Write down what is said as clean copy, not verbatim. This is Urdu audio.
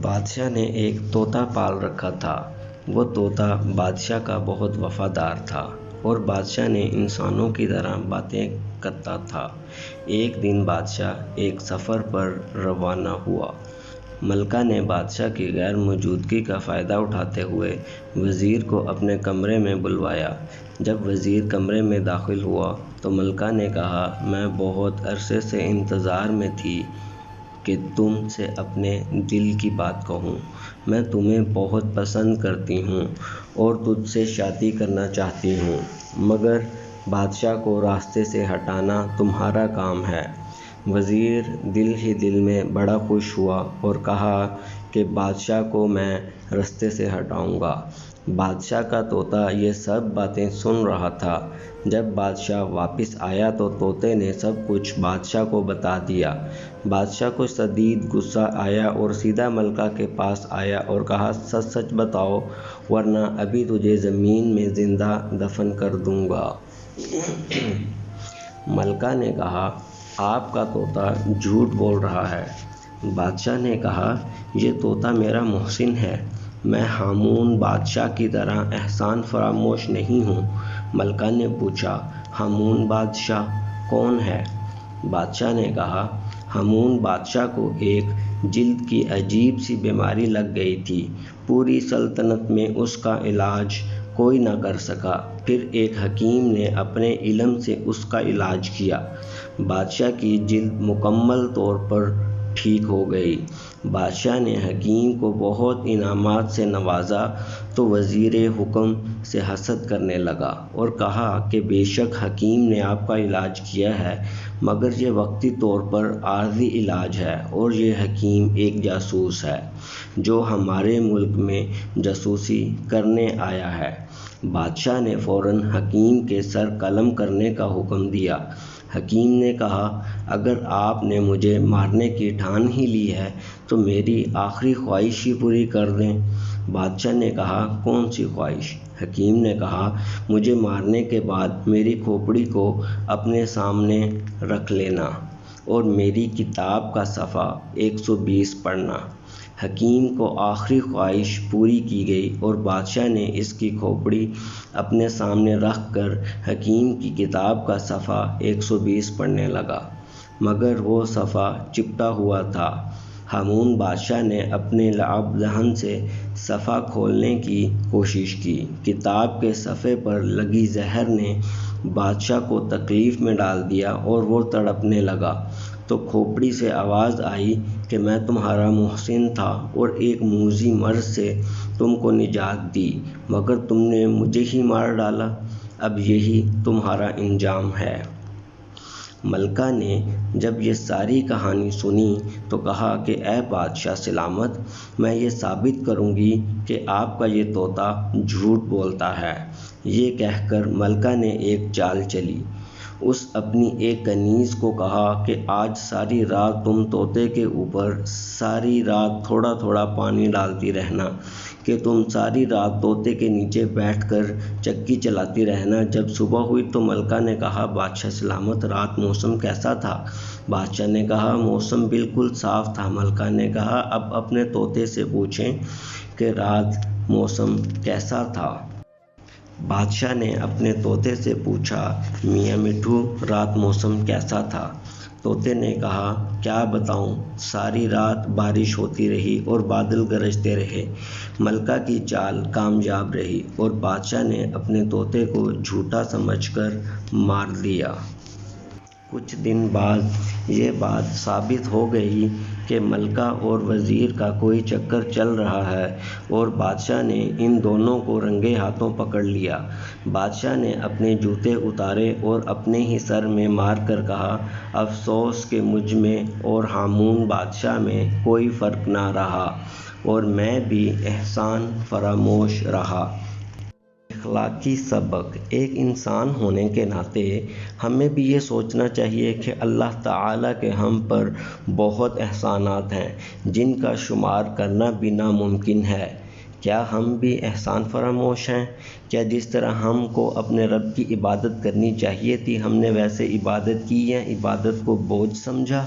بادشاہ نے ایک طوطا پال رکھا تھا۔ وہ طوطا بادشاہ کا بہت وفادار تھا اور بادشاہ نے انسانوں کی طرح باتیں کرتا تھا۔ ایک دن بادشاہ ایک سفر پر روانہ ہوا۔ ملکہ نے بادشاہ کی غیر موجودگی کا فائدہ اٹھاتے ہوئے وزیر کو اپنے کمرے میں بلوایا۔ جب وزیر کمرے میں داخل ہوا تو ملکہ نے کہا، میں بہت عرصے سے انتظار میں تھی کہ تم سے اپنے دل کی بات کہوں۔ میں تمہیں بہت پسند کرتی ہوں اور تجھ سے شادی کرنا چاہتی ہوں، مگر بادشاہ کو راستے سے ہٹانا تمہارا کام ہے۔ وزیر دل ہی دل میں بڑا خوش ہوا اور کہا کہ بادشاہ کو میں راستے سے ہٹاؤں گا۔ بادشاہ کا طوطا یہ سب باتیں سن رہا تھا۔ جب بادشاہ واپس آیا تو طوطے نے سب کچھ بادشاہ کو بتا دیا۔ بادشاہ کو شدید غصہ آیا اور سیدھا ملکہ کے پاس آیا اور کہا، سچ سچ بتاؤ ورنہ ابھی تجھے زمین میں زندہ دفن کر دوں گا۔ ملکہ نے کہا، آپ کا طوطا جھوٹ بول رہا ہے۔ بادشاہ نے کہا، یہ طوطا میرا محسن ہے، میں ہامون بادشاہ کی طرح احسان فراموش نہیں ہوں۔ ملکہ نے پوچھا، ہامون بادشاہ کون ہے؟ بادشاہ نے کہا، ہامون بادشاہ کو ایک جلد کی عجیب سی بیماری لگ گئی تھی، پوری سلطنت میں اس کا علاج کوئی نہ کر سکا، پھر ایک حکیم نے اپنے علم سے اس کا علاج کیا، بادشاہ کی جلد مکمل طور پر ٹھیک ہو گئی۔ بادشاہ نے حکیم کو بہت انعامات سے نوازا تو وزیر حکم سے حسد کرنے لگا اور کہا کہ بے شک حکیم نے آپ کا علاج کیا ہے، مگر یہ وقتی طور پر عارضی علاج ہے اور یہ حکیم ایک جاسوس ہے جو ہمارے ملک میں جاسوسی کرنے آیا ہے۔ بادشاہ نے فوراً حکیم کے سر قلم کرنے کا حکم دیا۔ حکیم نے کہا، اگر آپ نے مجھے مارنے کی ٹھان ہی لی ہے تو میری آخری خواہش ہی پوری کر دیں۔ بادشاہ نے کہا، کون سی خواہش؟ حکیم نے کہا، مجھے مارنے کے بعد میری کھوپڑی کو اپنے سامنے رکھ لینا اور میری کتاب کا صفحہ 120 پڑھنا۔ حکیم کو آخری خواہش پوری کی گئی اور بادشاہ نے اس کی کھوپڑی اپنے سامنے رکھ کر حکیم کی کتاب کا صفحہ 120 پڑھنے لگا، مگر وہ صفحہ چپٹا ہوا تھا۔ ہامون بادشاہ نے اپنے لعب دہن سے صفحہ کھولنے کی کوشش کی۔ کتاب کے صفحے پر لگی زہر نے بادشاہ کو تکلیف میں ڈال دیا اور وہ تڑپنے لگا تو کھوپڑی سے آواز آئی کہ میں تمہارا محسن تھا اور ایک موذی مرض سے تم کو نجات دی، مگر تم نے مجھے ہی مار ڈالا، اب یہی تمہارا انجام ہے۔ ملکہ نے جب یہ ساری کہانی سنی تو کہا کہ اے بادشاہ سلامت، میں یہ ثابت کروں گی کہ آپ کا یہ طوطا جھوٹ بولتا ہے۔ یہ کہہ کر ملکہ نے ایک چال چلی۔ اس اپنی ایک کنیز کو کہا کہ آج ساری رات تم طوطے کے اوپر ساری رات تھوڑا تھوڑا پانی ڈالتی رہنا کہ تم ساری رات طوطے کے نیچے بیٹھ کر چکی چلاتی رہنا۔ جب صبح ہوئی تو ملکہ نے کہا، بادشاہ سلامت، رات موسم کیسا تھا؟ بادشاہ نے کہا، موسم بالکل صاف تھا۔ ملکہ نے کہا، اب اپنے طوطے سے پوچھیں کہ رات موسم کیسا تھا؟ بادشاہ نے اپنے طوطے سے پوچھا، میاں مٹھو، رات موسم کیسا تھا؟ طوطے نے کہا، کیا بتاؤں، ساری رات بارش ہوتی رہی اور بادل گرجتے رہے۔ ملکہ کی چال کامیاب رہی اور بادشاہ نے اپنے طوطے کو جھوٹا سمجھ کر مار دیا۔ کچھ دن بعد یہ بات ثابت ہو گئی کہ ملکہ اور وزیر کا کوئی چکر چل رہا ہے اور بادشاہ نے ان دونوں کو رنگے ہاتھوں پکڑ لیا۔ بادشاہ نے اپنے جوتے اتارے اور اپنے ہی سر میں مار کر کہا، افسوس کہ مجھ میں اور ہامون بادشاہ میں کوئی فرق نہ رہا اور میں بھی احسان فراموش رہا۔ اخلاقی سبق: ایک انسان ہونے کے ناطے ہمیں بھی یہ سوچنا چاہیے کہ اللہ تعالیٰ کے ہم پر بہت احسانات ہیں جن کا شمار کرنا بھی ناممکن ہے۔ کیا ہم بھی احسان فراموش ہیں؟ کیا جس طرح ہم کو اپنے رب کی عبادت کرنی چاہیے تھی ہم نے ویسے عبادت کی یا عبادت کو بوجھ سمجھا؟